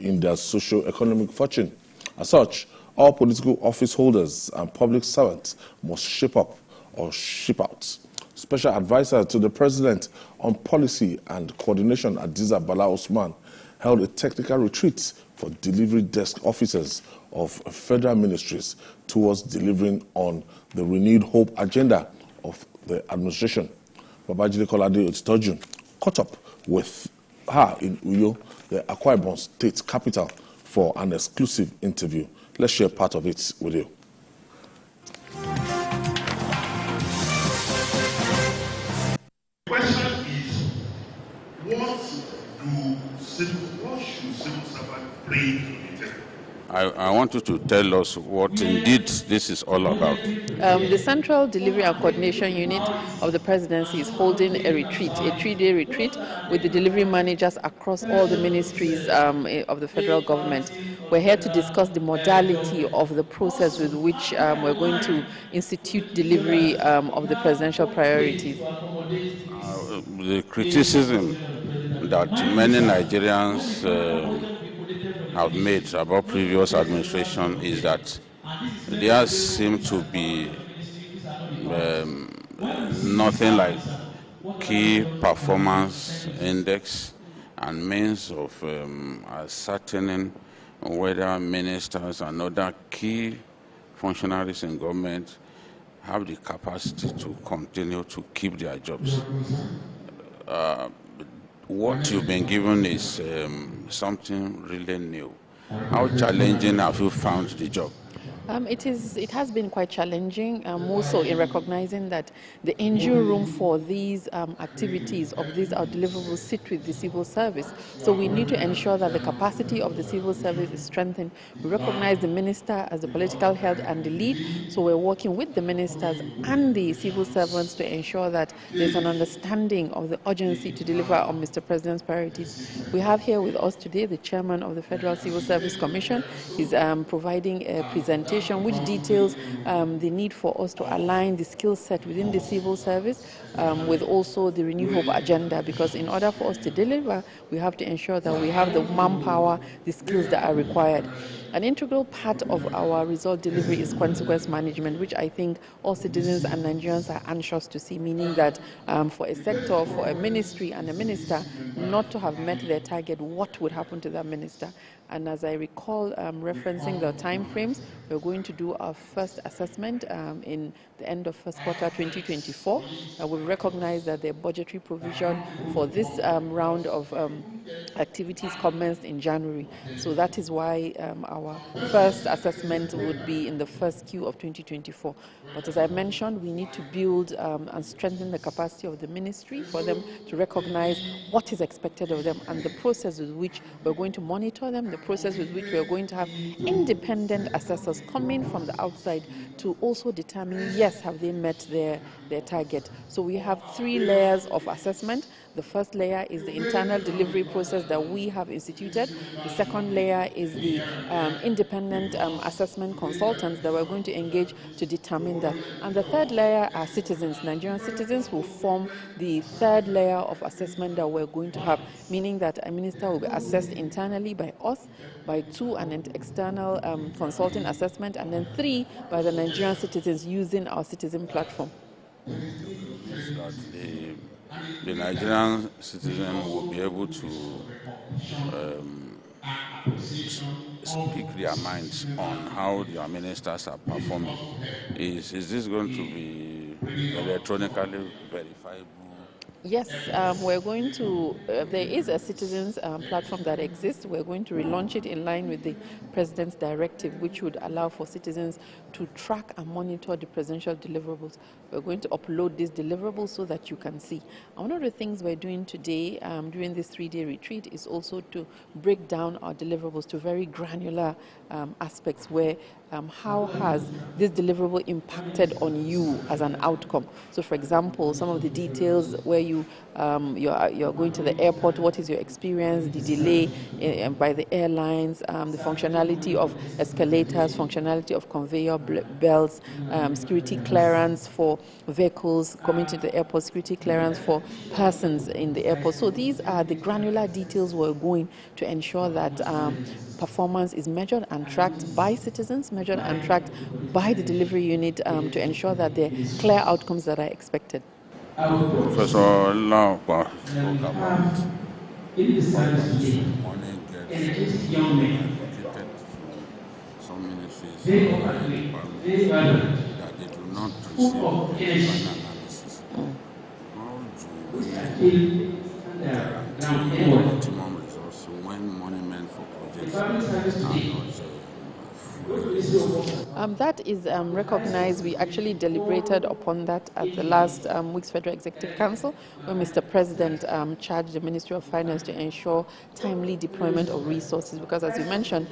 in their socio-economic fortune. As such, all political office holders and public servants must shape up or ship out. Special advisor to the President on Policy and Coordination, HadizaBala-Usman, held a technical retreat for delivery desk officers of federal ministries towards delivering on the renewed hope agenda of the administration. Babajide Kolade-Otitoju caught up with her in Uyo, the Akwa Ibom State capital, for an exclusive interview. Let's share part of it with you. The question is, what should civil servants bring to the table? I want you to tell us what indeed this is all about. The Central Delivery and Coordination Unit of the Presidency is holding a retreat, a 3-day retreat with the delivery managers across all the ministries of the federal government. We're here to discuss the modality of the process with which we're going to institute delivery of the presidential priorities. The criticism that many Nigerians have made about previous administration is that there seems to be nothing like key performance index and means of ascertaining whether ministers and other key functionaries in government have the capacity to continue to keep their jobs. What you've been given is something really new. How challenging have you found the job? It has been quite challenging, more so in recognizing that the engine room for these activities of these deliverables sit with the civil service. So we need to ensure that the capacity of the civil service is strengthened. We recognize the minister as the political head and the lead, so we're working with the ministers and the civil servants to ensure that there's an understanding of the urgency to deliver on Mr. President's priorities. We have here with us today the chairman of the Federal Civil Service Commission. He's providing a presentation which details the need for us to align the skill set within the civil service with also the Renew Hope agenda, because in order for us to deliver, we have to ensure that we have the manpower, the skills that are required. An integral part of our result delivery is consequence management, which I think all citizens and Nigerians are anxious to see, meaning that for a sector, for a ministry and a minister not to have met their target, what would happen to that minister? And as I recall, referencing the time frames, we're going to do our first assessment in the end of first quarter 2024. We recognize that the budgetary provision for this round of activities commenced in January. So that is why our first assessment would be in the first Q of 2024. But as I mentioned, we need to build and strengthen the capacity of the ministry for them to recognize what is expected of them and the process with which we're going to monitor them, the process with which we're going to have independent assessors coming from the outside to also determine, yes, have they met their target. So we have 3 layers of assessment. The first layer is the internal delivery process that we have instituted. The second layer is the independent assessment consultants that we're going to engage to determine that. And the third layer are citizens, Nigerian citizens, who form the third layer of assessment that we're going to have, meaning that a minister will be assessed internally by us, by 2 an external consulting assessment, and then 3 by the Nigerian citizens using our citizen platform. The Nigerian citizen will be able to speak their minds on how their ministers are performing. Is this going to be electronically verifiable? Yes, we're going to, there is a citizens platform that exists. We're going to relaunch it in line with the President's directive, which would allow for citizens to track and monitor the presidential deliverables. We're going to upload these deliverables so that you can see. And one of the things we're doing today during this 3-day retreat is also to break down our deliverables to very granular aspects where how has this deliverable impacted on you as an outcome. So for example, some of the details where you you're going to the airport, what is your experience, the delay by the airlines, the functionality of escalators, functionality of conveyor belts, security clearance for vehicles coming to the airport, security clearance for persons in the airport. So these are the granular details we're going to ensure that performance is measured and tracked by citizens, measured and tracked by the delivery unit to ensure that there are clear outcomes that are expected. Professor Laokpa spoke about money gets allocated to some ministries and departments that they do not receive any final analysis. How do we guarantee optimum results when money meant for projects are not that is recognized. We actually deliberated upon that at the last week's Federal Executive Council, where Mr. President charged the Ministry of Finance to ensure timely deployment of resources. Because, as you mentioned,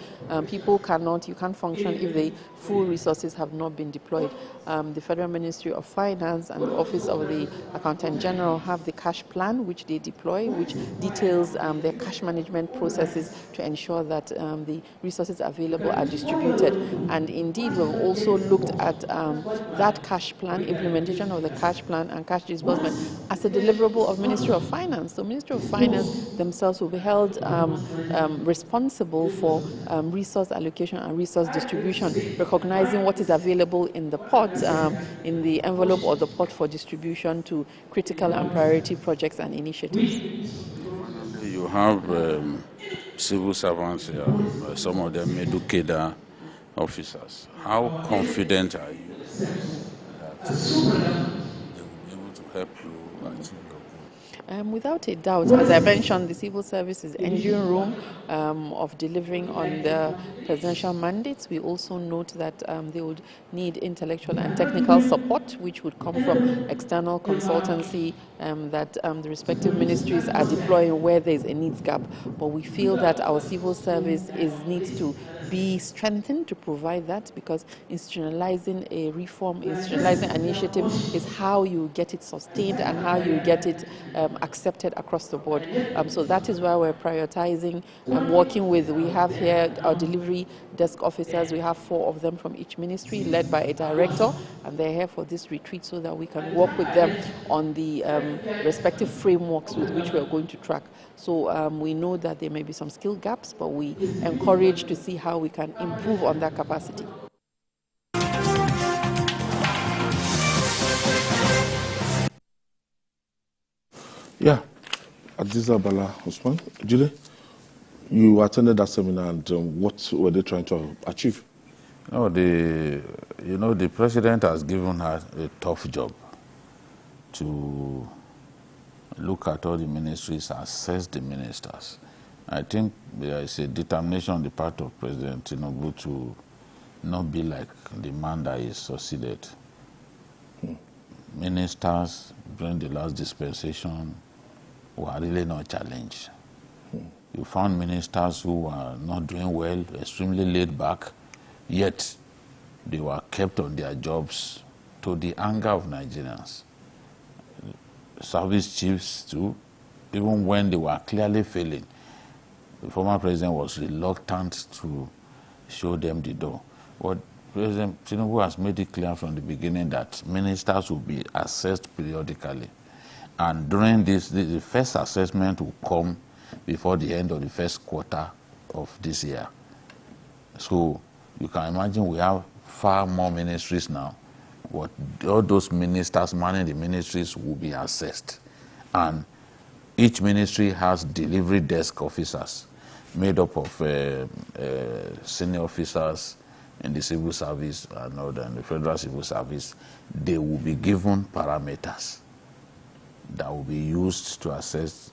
you can't function if the full resources have not been deployed. The Federal Ministry of Finance and the Office of the Accountant General have the cash plan, which they deploy, which details their cash management processes to ensure that the resources available are distributed. And indeed, we've also looked at that cash plan, implementation of the cash plan and cash disbursement as a deliverable of Ministry of Finance. So Ministry of Finance themselves will be held responsible for resource allocation and resource distribution, recognizing what is available in the pot, in the envelope or the pot for distribution to critical and priority projects and initiatives. Finally, you have civil servants here, some of them educator officers. How confident are you that they will be able to help you achieve your goal? Without a doubt, as I mentioned, the civil service is the engine room of delivering on the presidential mandates. We also note that they would need intellectual and technical support, which would come from external consultancy that the respective ministries are deploying where there is a needs gap. But we feel that our civil service needs to be strengthened to provide that, because institutionalizing a reform, institutionalizing an initiative is how you get it sustained and how you get it accepted across the board. So that is why we're prioritizing working with, we have here our delivery desk officers. We have 4 of them from each ministry, led by a director, and they're here for this retreat so that we can work with them on the respective frameworks with which we are going to track. So we know that there may be some skill gaps, but we encourage to see how we can improve on that capacity. Yeah, HadizaBala-Usman. Julie, you attended that seminar, and what were they trying to achieve? No, the president has given her a tough job to look at all the ministries, assess the ministers. I think there is a determination on the part of President Tinubu to not be like the man that is succeeded. Ministers during the last dispensation were really not challenged. You found ministers who were not doing well, extremely laid back, yet they were kept on their jobs to the anger of Nigerians. Service chiefs too, even when they were clearly failing, the former president was reluctant to show them the door. But President Tinubu has made it clear from the beginning that ministers will be assessed periodically. And during this, the first assessment will come before the end of the first quarter of this year. So you can imagine we have far more ministries now. But all those ministers manning the ministries will be assessed. And each ministry has delivery desk officers made up of senior officers in the civil service and in the federal civil service. They will be given parameters that will be used to assess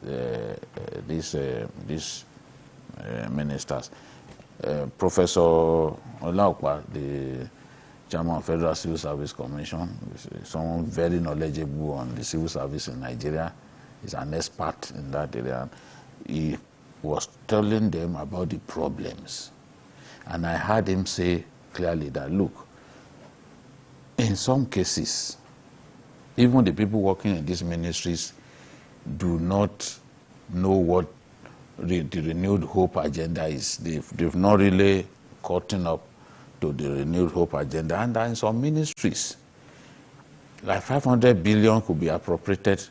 these ministers. Professor Laokpa, the chairman of Federal Civil Service Commission, is someone very knowledgeable on the civil service in Nigeria. He's an expert in that area. He was telling them about the problems. And I heard him say clearly that, look, in some cases, even the people working in these ministries do not know what the renewed hope agenda is. They've not really caught up to the renewed hope agenda. And in some ministries, like 500 billion could be appropriated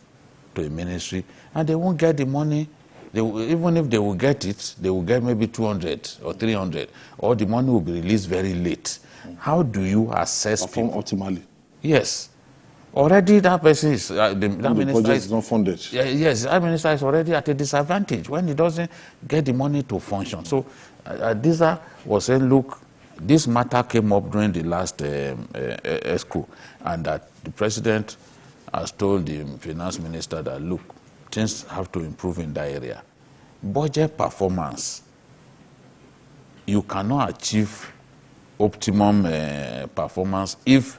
to a ministry, and they won't get the money. Even if they will get it, they will get maybe 200 or 300, or the money will be released very late. How do you assess Perform optimally? Yes. Already that person is, that minister is not funded. Yes, that minister is already at a disadvantage when he doesn't get the money to function. So Hadiza was saying, look, this matter came up during the last ESCO, and that the president has told the finance minister that, look, things have to improve in that area. Budget performance, you cannot achieve optimum performance if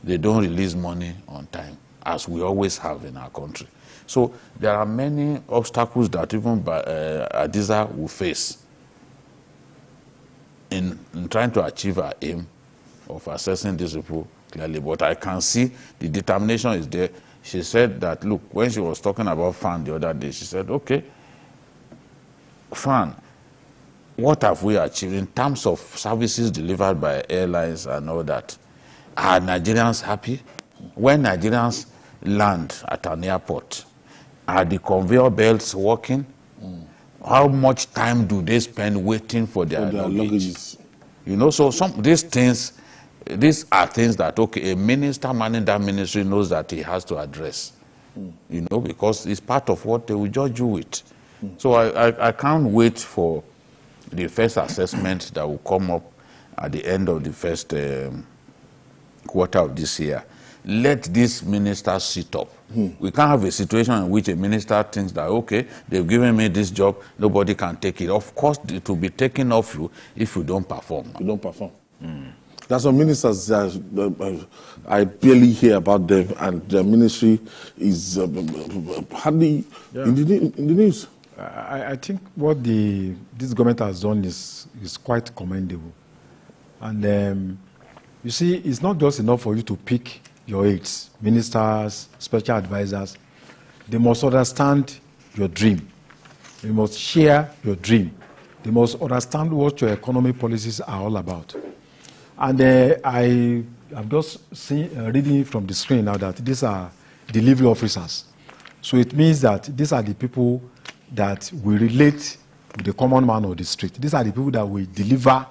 they don't release money on time, as we always have in our country. So there are many obstacles that even Hadiza will face in trying to achieve our aim of assessing these people clearly. But I can see the determination is there. She said that, look, when she was talking about FAN the other day, she said, okay, FAN, what have we achieved in terms of services delivered by airlines and all that? Are Nigerians happy? When Nigerians land at an airport, are the conveyor belts working? How much time do they spend waiting for their luggage? You know, so these are things that, okay, a minister manning that ministry knows that he has to address, you know, because it's part of what they will judge you with. So I can't wait for the first assessment that will come up at the end of the first quarter of this year. Let this minister sit up. We can't have a situation in which a minister thinks that, okay, they've given me this job, nobody can take it. Of course, it will be taken off you if you don't perform. You don't perform. There's some ministers that I barely hear about them, and their ministry is hardly in the news. I think what this government has done is quite commendable. And you see, it's not just enough for you to pick your aides, ministers, special advisors. They must understand your dream. They must share your dream. They must understand what your economic policies are all about. And I'm just reading from the screen now that these are delivery officers. So it means that these are the people that will relate with the common man of the street. These are the people that will deliver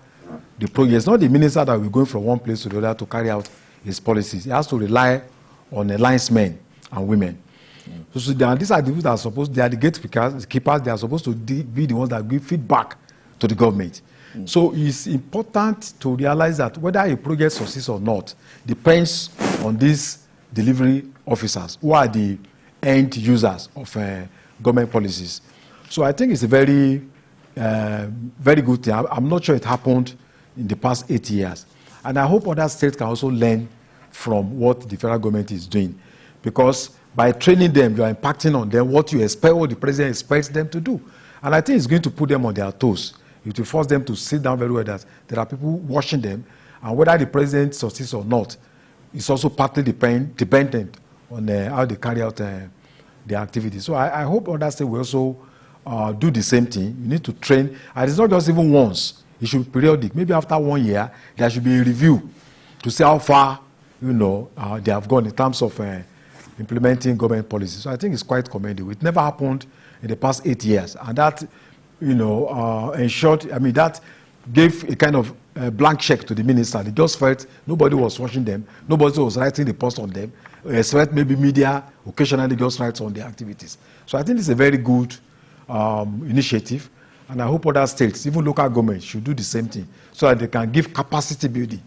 the project. It's not the minister that will go from one place to the other to carry out his policies. He has to rely on the linesmen and women. So these are the people that are supposed, they are the gatekeepers, they are supposed to be the ones that give feedback to the government. So it's important to realize that whether a project succeeds or not depends on these delivery officers, who are the end users of government policies. So I think it's a very, very good thing. I'm not sure it happened in the past 8 years. And I hope other states can also learn from what the federal government is doing. Because by training them, you are impacting on them what you expect, what the president expects them to do. And I think it's going to put them on their toes. It will force them to sit down very well, that there are people watching them, and whether the president succeeds or not, it's also partly dependent on how they carry out their activities. So I hope other states will also do the same thing. You need to train, and it's not just even once. It should be periodic. Maybe after 1 year, there should be a review to see how far, they have gone in terms of implementing government policies. So I think it's quite commendable. It never happened in the past 8 years, and that, ensured, that gave a kind of blank check to the minister. They just felt nobody was watching them, nobody was writing the post on them, except maybe media occasionally just writes on their activities. So I think it's a very good initiative, and I hope other states, even local governments, should do the same thing so that they can give capacity building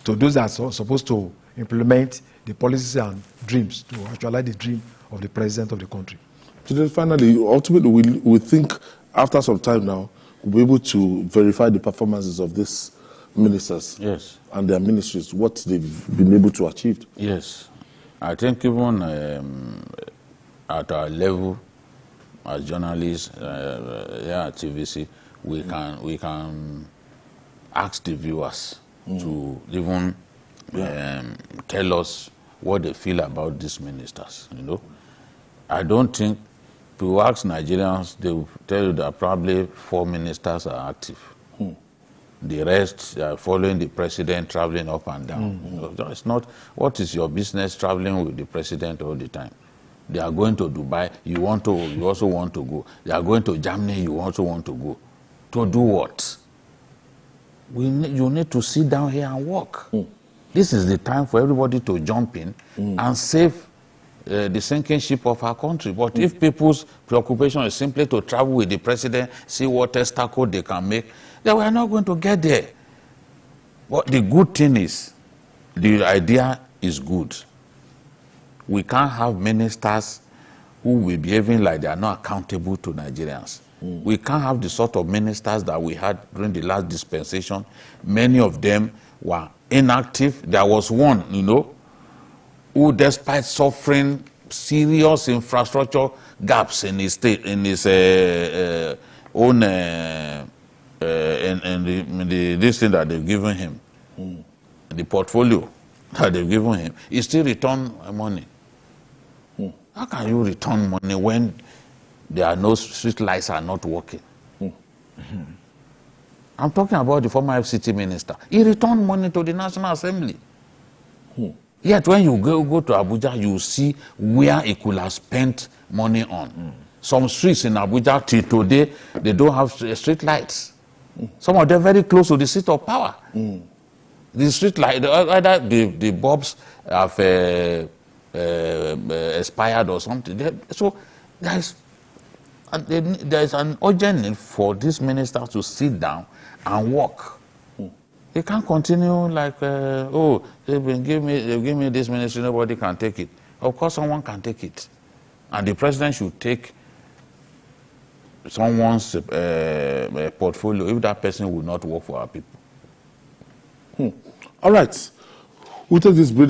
to those that are supposed to implement the policies and dreams to actualize the dream of the president of the country. So then finally, ultimately, we think after some time now, we'll be able to verify the performances of these ministers, yes, and their ministries, what they've been able to achieve. Yes. I think even at our level, as journalists here at TVC, we can ask the viewers to even tell us what they feel about these ministers. I don't think you ask Nigerians, they will tell you that probably 4 ministers are active. The rest are following the president, traveling up and down. It's not, what is your business traveling with the president all the time? They are going to Dubai, you also want to go. They are going to Germany, you also want to go. To do what? You need to sit down here and work. This is the time for everybody to jump in and save the sinking ship of our country. But if people's preoccupation is simply to travel with the president, see what testacle they can make, then we are not going to get there. But the good thing is, the idea is good. We can't have ministers who will be behaving like they are not accountable to Nigerians. We can't have the sort of ministers that we had during the last dispensation. Many of them were inactive. There was one, who despite suffering serious infrastructure gaps in his state, in his own this thing that they've given him, the portfolio that they've given him, he still return money. How can you return money when there are no street lights are not working? I'm talking about the former FCT minister. He returned money to the National Assembly. Yet when you go to Abuja, you see where he could have spent money on. Some streets in Abuja till today, they don't have street lights. Some of them very close to the seat of power. The street light, either the bulbs have expired or something. So there's an urgent need for this minister to sit down and work. He can't continue like, they've given me this ministry, nobody can take it. Of course, someone can take it. And the president should take someone's portfolio if that person will not work for our people. All right. We'll take this break.